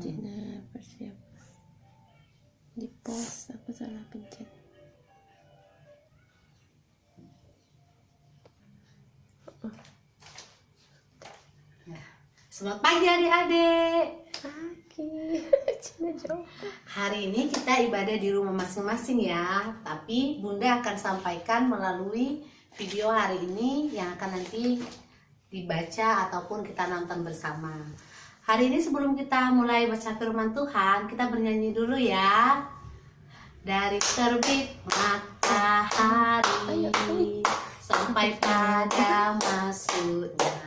Cina persiapan di pos, aku salah pencet. Selamat pagi adik-adik. Pagi. Cina jauh. Hari ini kita ibadah di rumah masing-masing ya. Tapi Bunda akan sampaikan melalui video hari ini yang akan nanti dibaca ataupun kita nonton bersama. Hari ini sebelum kita mulai baca firman Tuhan, kita bernyanyi dulu ya. Dari terbit matahari sampai pada masuknya,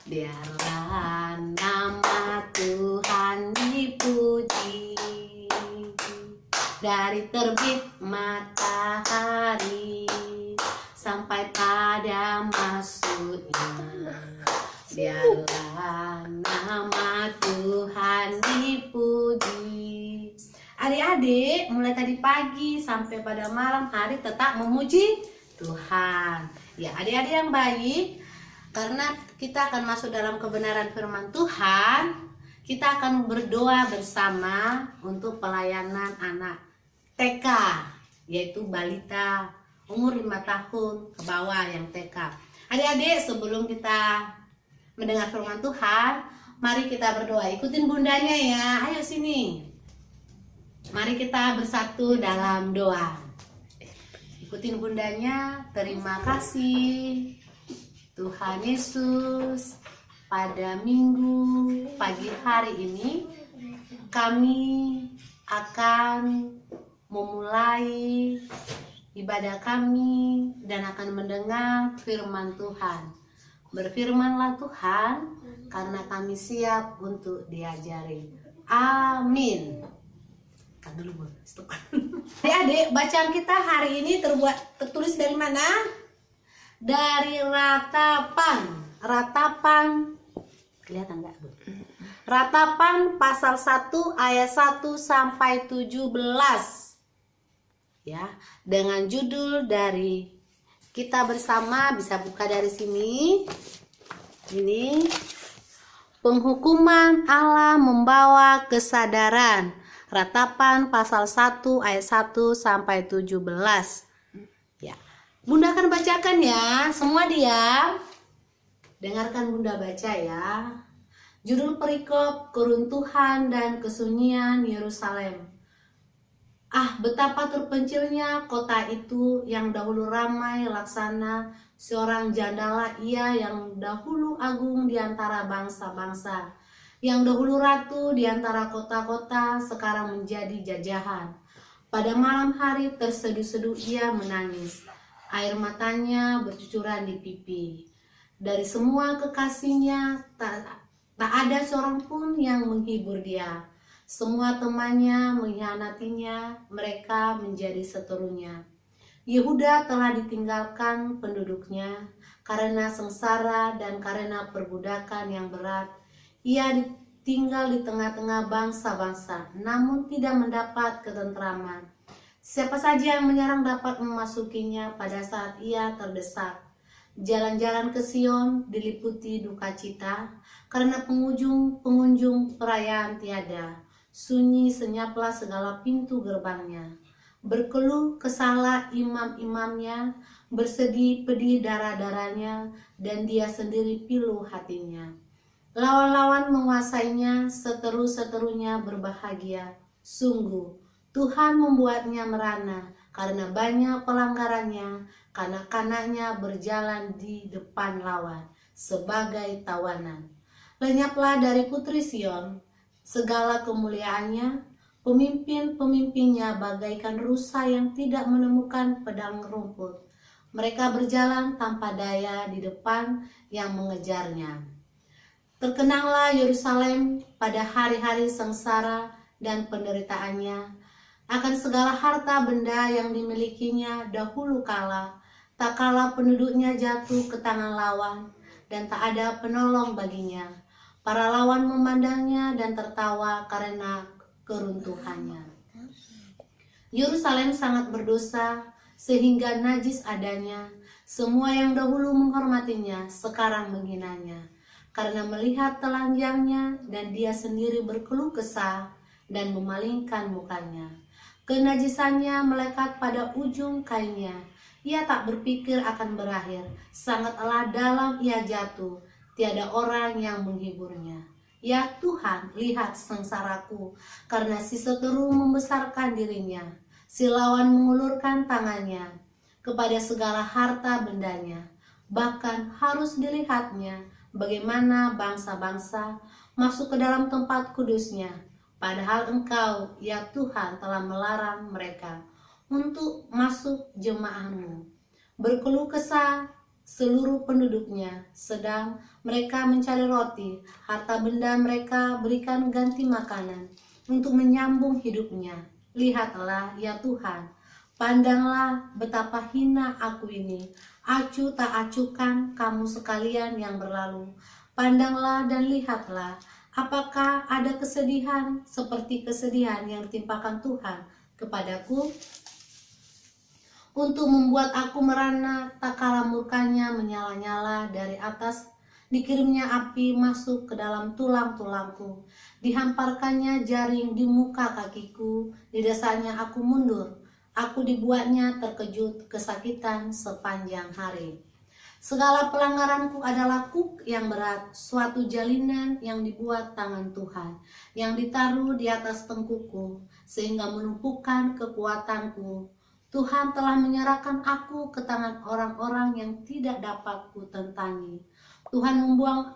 biarlah nama Tuhan dipuji. Dari terbit matahari sampai pada masuknya, biarlah nama Tuhan dipuji. Adik-adik, mulai tadi pagi sampai pada malam hari tetap memuji Tuhan. Ya, adik-adik yang baik, karena kita akan masuk dalam kebenaran firman Tuhan, kita akan berdoa bersama untuk pelayanan anak TK, yaitu balita umur 5 tahun ke bawah yang TK. Adik-adik, sebelum kita mendengar firman Tuhan, mari kita berdoa. Ikutin bundanya ya. Ayo sini. Mari kita bersatu dalam doa. Ikutin bundanya. Terima kasih Tuhan Yesus. Pada minggu pagi hari ini kami akan memulai ibadah kami dan akan mendengar firman Tuhan. Berfirmanlah Tuhan, karena kami siap untuk diajari. Amin. Kan dulu, Bu. Stop. Adik-adik, bacaan kita hari ini tertulis dari mana? Dari Ratapan. Ratapan, kelihatan nggak, Bu? Ratapan pasal 1 ayat 1 sampai 17. Ya, dengan judul dari kita bersama, bisa buka dari sini. Ini penghukuman Allah membawa kesadaran. Ratapan pasal 1 ayat 1 sampai 17. Ya. Bunda akan bacakan ya. Semua diam. Dengarkan Bunda baca ya. Judul perikop keruntuhan dan kesunyian Yerusalem. Ah, betapa terpencilnya kota itu yang dahulu ramai laksana seorang jandala, ia yang dahulu agung di antara bangsa-bangsa, yang dahulu ratu di antara kota-kota, sekarang menjadi jajahan. Pada malam hari terseduh-seduh ia menangis, air matanya bercucuran di pipi. Dari semua kekasihnya tak ada seorang pun yang menghibur dia. Semua temannya mengkhianatinya, mereka menjadi seterunya. Yehuda telah ditinggalkan penduduknya karena sengsara dan karena perbudakan yang berat. Ia tinggal di tengah-tengah bangsa-bangsa, namun tidak mendapat ketentraman. Siapa saja yang menyerang dapat memasukinya pada saat ia terdesak. Jalan-jalan ke Sion diliputi duka cita, karena pengunjung perayaan tiada. Sunyi senyaplah segala pintu gerbangnya. Berkeluh kesala imam-imamnya, bersedih pedih darah-darahnya, dan dia sendiri pilu hatinya. Lawan-lawan menguasainya, seteru-seterunya berbahagia. Sungguh, Tuhan membuatnya merana, karena banyak pelanggarannya, kanak-kanaknya berjalan di depan lawan, sebagai tawanan. Lenyaplah dari putri Sion segala kemuliaannya, pemimpin-pemimpinnya bagaikan rusa yang tidak menemukan pedang rumput. Mereka berjalan tanpa daya di depan yang mengejarnya. Terkenanglah Yerusalem pada hari-hari sengsara dan penderitaannya, akan segala harta benda yang dimilikinya dahulu kala, tak kala penduduknya jatuh ke tangan lawan, dan tak ada penolong baginya. Para lawan memandangnya dan tertawa karena keruntuhannya. Yerusalem sangat berdosa sehingga najis adanya. Semua yang dahulu menghormatinya sekarang menghinanya. karena melihat telanjangnya dan dia sendiri berkeluh kesah dan memalingkan mukanya. Kenajisannya melekat pada ujung kainnya. Ia tak berpikir akan berakhir. Sangatlah dalam ia jatuh. Tiada orang yang menghiburnya. Ya Tuhan, lihat sengsaraku, karena si seteru membesarkan dirinya. Si lawan mengulurkan tangannya kepada segala harta bendanya. Bahkan harus dilihatnya bagaimana bangsa-bangsa masuk ke dalam tempat kudusnya. Padahal Engkau, ya Tuhan, telah melarang mereka untuk masuk jemaah-Mu. Berkeluh kesah seluruh penduduknya, sedang mereka mencari roti, harta benda mereka berikan ganti makanan untuk menyambung hidupnya. Lihatlah, ya Tuhan, pandanglah betapa hina aku ini. Acuh tak acuhkan kamu sekalian yang berlalu. Pandanglah dan lihatlah, apakah ada kesedihan seperti kesedihan yang ditimpakan Tuhan kepadaku? Untuk membuat aku merana, tak kala murkanya menyala-nyala dari atas, dikirimnya api masuk ke dalam tulang-tulangku, dihamparkannya jaring di muka kakiku, didesanya aku mundur, aku dibuatnya terkejut kesakitan sepanjang hari. Segala pelanggaranku adalah kuk yang berat, suatu jalinan yang dibuat tangan Tuhan, yang ditaruh di atas tengkukku, sehingga menumpukan kekuatanku. Tuhan telah menyerahkan aku ke tangan orang-orang yang tidak dapat kutentangi. Tuhan membuang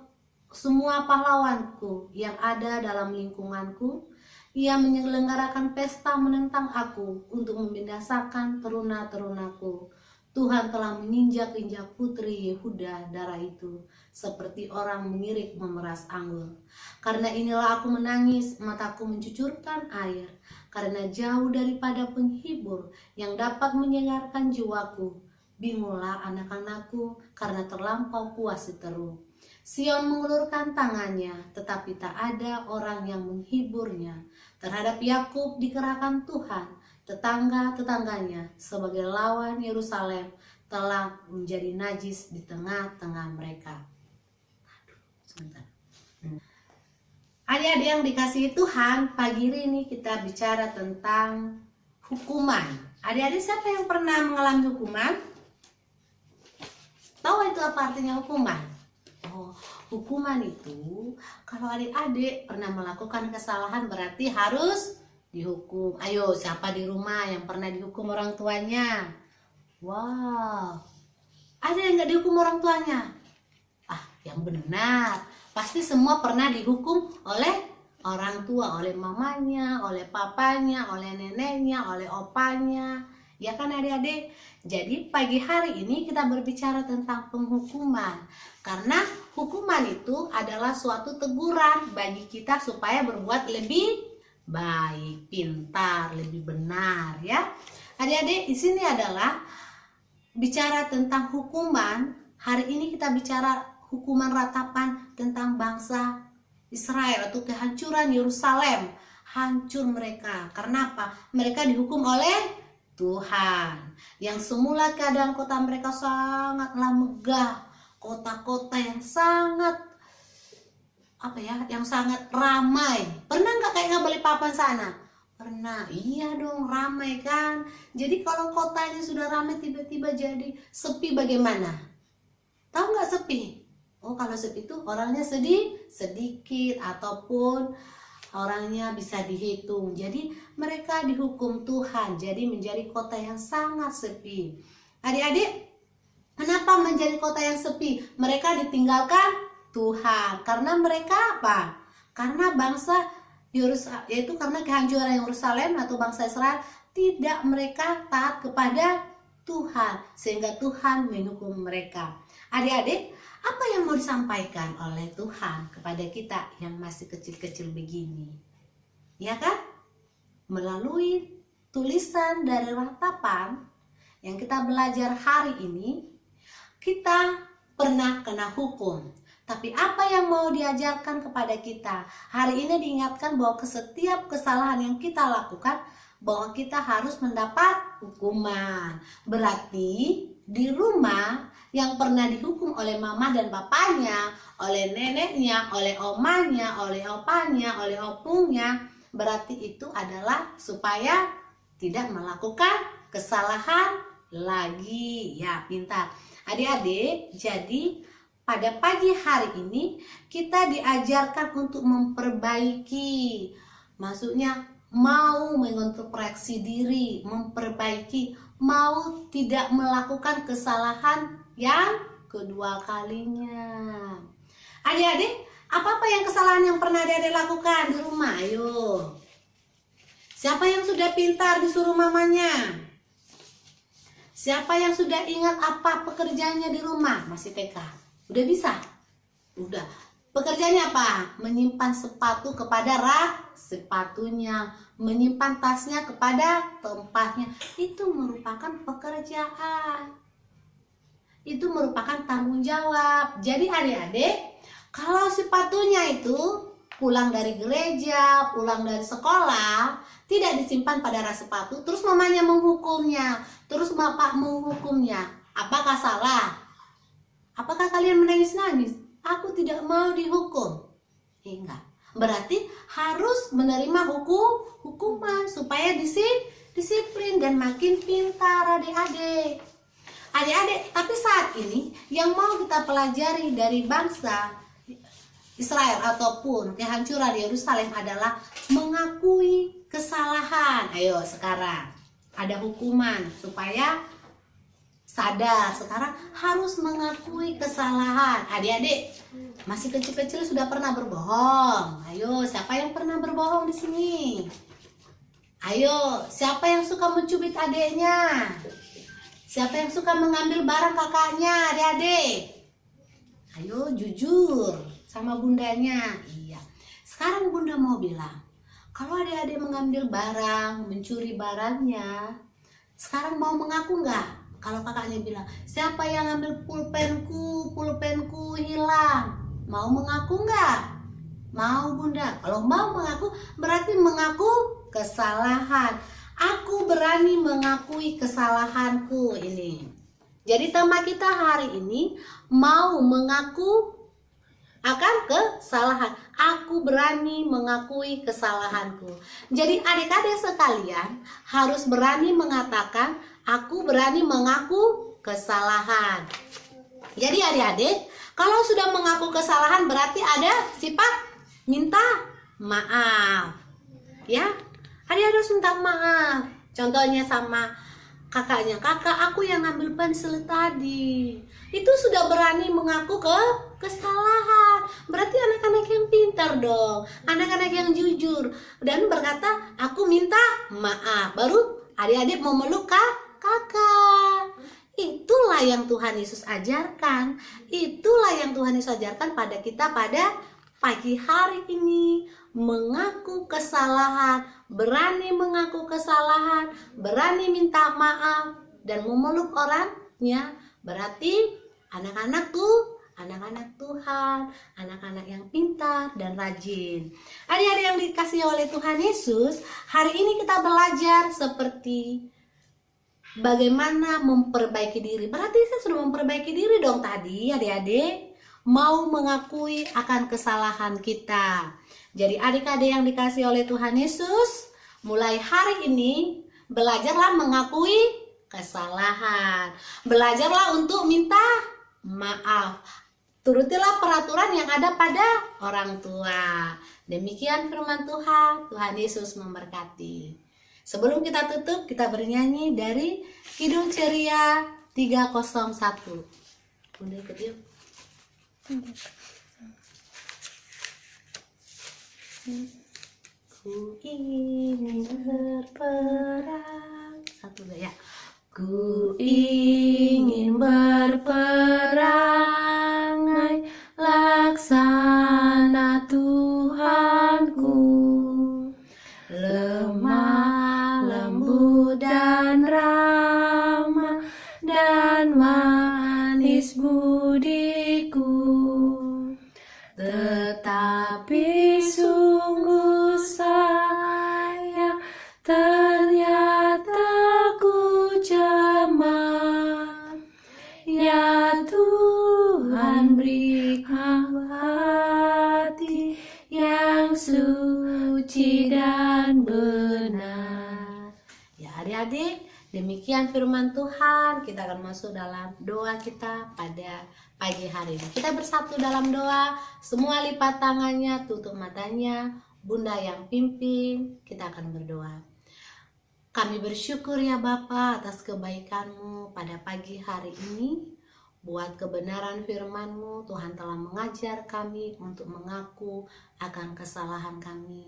semua pahlawanku yang ada dalam lingkunganku. Ia menyelenggarakan pesta menentang aku untuk membinasakan teruna-terunaku. Tuhan telah menginjak-injak putri Yehuda darah itu, seperti orang mengirik memeras anggur. Karena inilah aku menangis, mataku mencucurkan air, karena jauh daripada penghibur yang dapat menyegarkan jiwaku. Bingunglah anak-anakku, karena terlampau puas seteru. Sion mengulurkan tangannya, tetapi tak ada orang yang menghiburnya. Terhadap Yakub dikerahkan Tuhan, tetangga-tetangganya sebagai lawan Yerusalem telah menjadi najis di tengah-tengah mereka. Adik-adik yang dikasihi Tuhan, pagi ini kita bicara tentang hukuman. Adik-adik siapa yang pernah mengalami hukuman? Tahu itu apa artinya hukuman? Oh, hukuman itu kalau adik-adik pernah melakukan kesalahan berarti harus dihukum. Ayo, siapa di rumah yang pernah dihukum orang tuanya? Wow, ada yang nggak dihukum orang tuanya? Ah, yang benar. Pasti semua pernah dihukum oleh orang tua, oleh mamanya, oleh papanya, oleh neneknya, oleh opanya. Ya kan adik-adik? Jadi pagi hari ini kita berbicara tentang penghukuman. Karena hukuman itu adalah suatu teguran bagi kita supaya berbuat lebih baik, pintar, lebih benar ya. Adik-adik, di sini adalah bicara tentang hukuman. Hari ini kita bicara hukuman ratapan tentang bangsa Israel atau kehancuran Yerusalem. Hancur mereka. Karena apa? Mereka dihukum oleh Tuhan. Yang semula keadaan kota mereka sangatlah megah. Kota-kota yang sangat yang sangat ramai. Pernah nggak kayak Balikpapan sana? Pernah. Iya dong, ramai kan. Jadi kalau kotanya sudah ramai tiba-tiba jadi sepi bagaimana? Tahu nggak sepi? Oh, kalau sepi itu orangnya sedikit ataupun orangnya bisa dihitung. Jadi mereka dihukum Tuhan. Jadi menjadi kota yang sangat sepi. Adik-adik, kenapa menjadi kota yang sepi? Mereka ditinggalkan Tuhan. Karena mereka apa? Karena bangsa Yerusalem, yaitu karena kehancuran Yerusalem atau bangsa Israel, tidak mereka taat kepada Tuhan, sehingga Tuhan menghukum mereka. Adik-adik, apa yang mau disampaikan oleh Tuhan kepada kita yang masih kecil-kecil begini? Ya kan? Melalui tulisan dari ratapan yang kita belajar hari ini, kita pernah kena hukum. Tapi apa yang mau diajarkan kepada kita? Hari ini diingatkan bahwa setiap kesalahan yang kita lakukan, bahwa kita harus mendapat hukuman. Berarti di rumah yang pernah dihukum oleh mama dan papanya, oleh neneknya, oleh omanya, oleh opanya, oleh opungnya, berarti itu adalah supaya tidak melakukan kesalahan lagi. Ya, pintar. Adik-adik, jadi pada pagi hari ini kita diajarkan untuk memperbaiki. Maksudnya mau mengintrospeksi diri, memperbaiki, mau tidak melakukan kesalahan yang kedua kalinya. Adik-adik, apa-apa yang kesalahan yang pernah adik-adik lakukan di rumah? Ayo. Siapa yang sudah pintar disuruh mamanya? Siapa yang sudah ingat apa pekerjaannya di rumah? Masih TK. Udah bisa? Udah. Pekerjaannya apa? Menyimpan sepatu kepada rak sepatunya, menyimpan tasnya kepada tempatnya. Itu merupakan pekerjaan. Itu merupakan tanggung jawab. Jadi adik-adik, kalau sepatunya itu pulang dari gereja, pulang dari sekolah, tidak disimpan pada rak sepatu, terus mamanya menghukumnya, terus bapak menghukumnya, apakah salah? Apakah kalian menangis-nangis? Aku tidak mau dihukum. Enggak. Berarti harus menerima hukuman supaya disiplin dan makin pintar adik-adik. Adik-adik, tapi saat ini yang mau kita pelajari dari bangsa Israel ataupun kehancuran Yerusalem adalah mengakui kesalahan. Ayo sekarang ada hukuman supaya sadar, sekarang harus mengakui kesalahan. Adik-adik masih kecil-kecil sudah pernah berbohong? Ayo, siapa yang pernah berbohong di sini? Ayo, siapa yang suka mencubit adiknya? Siapa yang suka mengambil barang kakaknya, adik-adik? Ayo, jujur sama bundanya. Iya. Sekarang bunda mau bilang, kalau adik-adik mengambil barang, mencuri barangnya, sekarang mau mengaku nggak? Kalau kakaknya bilang, siapa yang ambil pulpenku hilang? Mau mengaku nggak? Mau bunda. Kalau mau mengaku, berarti mengaku kesalahan. Aku berani mengakui kesalahanku ini. Jadi tema kita hari ini, mau mengaku akan kesalahan. Aku berani mengakui kesalahanku. Jadi adik-adik sekalian harus berani mengatakan, aku berani mengaku kesalahan. Jadi adik-adik, kalau sudah mengaku kesalahan berarti ada sifat minta maaf. Ya, adik-adik harus minta maaf. Contohnya sama kakaknya, kakak aku yang ngambil pensil tadi. Itu sudah berani mengaku kesalahan. Berarti anak-anak yang pintar dong, anak-anak yang jujur dan berkata aku minta maaf. Baru adik-adik mau meluk kakak. Itulah yang Tuhan Yesus ajarkan. Itulah yang Tuhan Yesus ajarkan pada kita pada pagi hari ini. Mengaku kesalahan, berani mengaku kesalahan, berani minta maaf, dan memeluk orangnya. Berarti anak-anak Tuhan, anak-anak yang pintar dan rajin. Adik-adik yang dikasihi oleh Tuhan Yesus, hari ini kita belajar seperti bagaimana memperbaiki diri. Berarti saya sudah memperbaiki diri dong tadi, adik-adik. Mau mengakui akan kesalahan kita. Jadi adik-adik yang dikasihi oleh Tuhan Yesus, mulai hari ini belajarlah mengakui kesalahan. Belajarlah untuk minta maaf. Turutilah peraturan yang ada pada orang tua. Demikian firman Tuhan. Tuhan Yesus memberkati. Sebelum kita tutup, kita bernyanyi dari Kidung Ceria 301. Bunda ikut yuk. Ku ingin berperang. Satu ya. Ku ingin berperang, hai laksana Tuhanku, lemah, lembut dan ramah dan manis budiku, tetapi sungguh sayang ternyata ku jemaah suci dan benar. Ya adik-adik, demikian firman Tuhan. Kita akan masuk dalam doa kita pada pagi hari ini. Kita bersatu dalam doa, semua lipat tangannya, tutup matanya, Bunda yang pimpin, kita akan berdoa. Kami bersyukur ya Bapa atas kebaikan-Mu pada pagi hari ini. Buat kebenaran firman-Mu, Tuhan telah mengajar kami untuk mengaku akan kesalahan kami.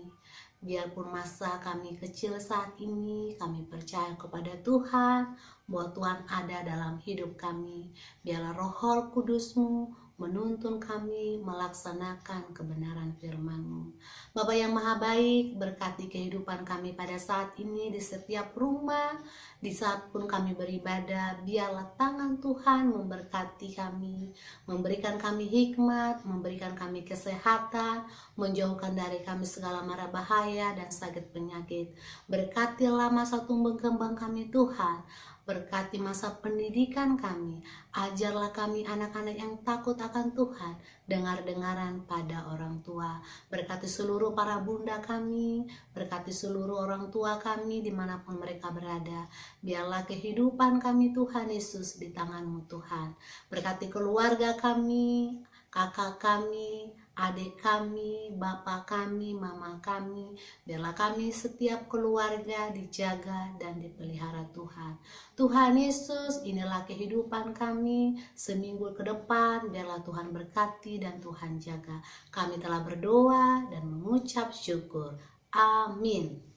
Biarpun masa kami kecil saat ini, kami percaya kepada Tuhan, bahwa Tuhan ada dalam hidup kami. Biarlah Roh Kudus-Mu menuntun kami melaksanakan kebenaran firman-Mu. Bapa yang Maha Baik, berkati kehidupan kami pada saat ini di setiap rumah, di saat pun kami beribadah. Biarlah tangan Tuhan memberkati kami, memberikan kami hikmat, memberikan kami kesehatan, menjauhkan dari kami segala mara bahaya dan sakit penyakit. Berkatilah masa tumbuh kembang kami Tuhan. Berkati masa pendidikan kami, ajarlah kami anak-anak yang takut akan Tuhan, dengar-dengaran pada orang tua. Berkati seluruh para bunda kami, berkati seluruh orang tua kami dimanapun mereka berada. Biarlah kehidupan kami Tuhan Yesus di tangan-Mu Tuhan. Berkati keluarga kami, kakak kami, adik kami, bapak kami, mama kami. Biarlah kami setiap keluarga dijaga dan dipelihara Tuhan. Tuhan Yesus, inilah kehidupan kami seminggu ke depan. Biarlah Tuhan berkati dan Tuhan jaga. Kami telah berdoa dan mengucap syukur. Amin.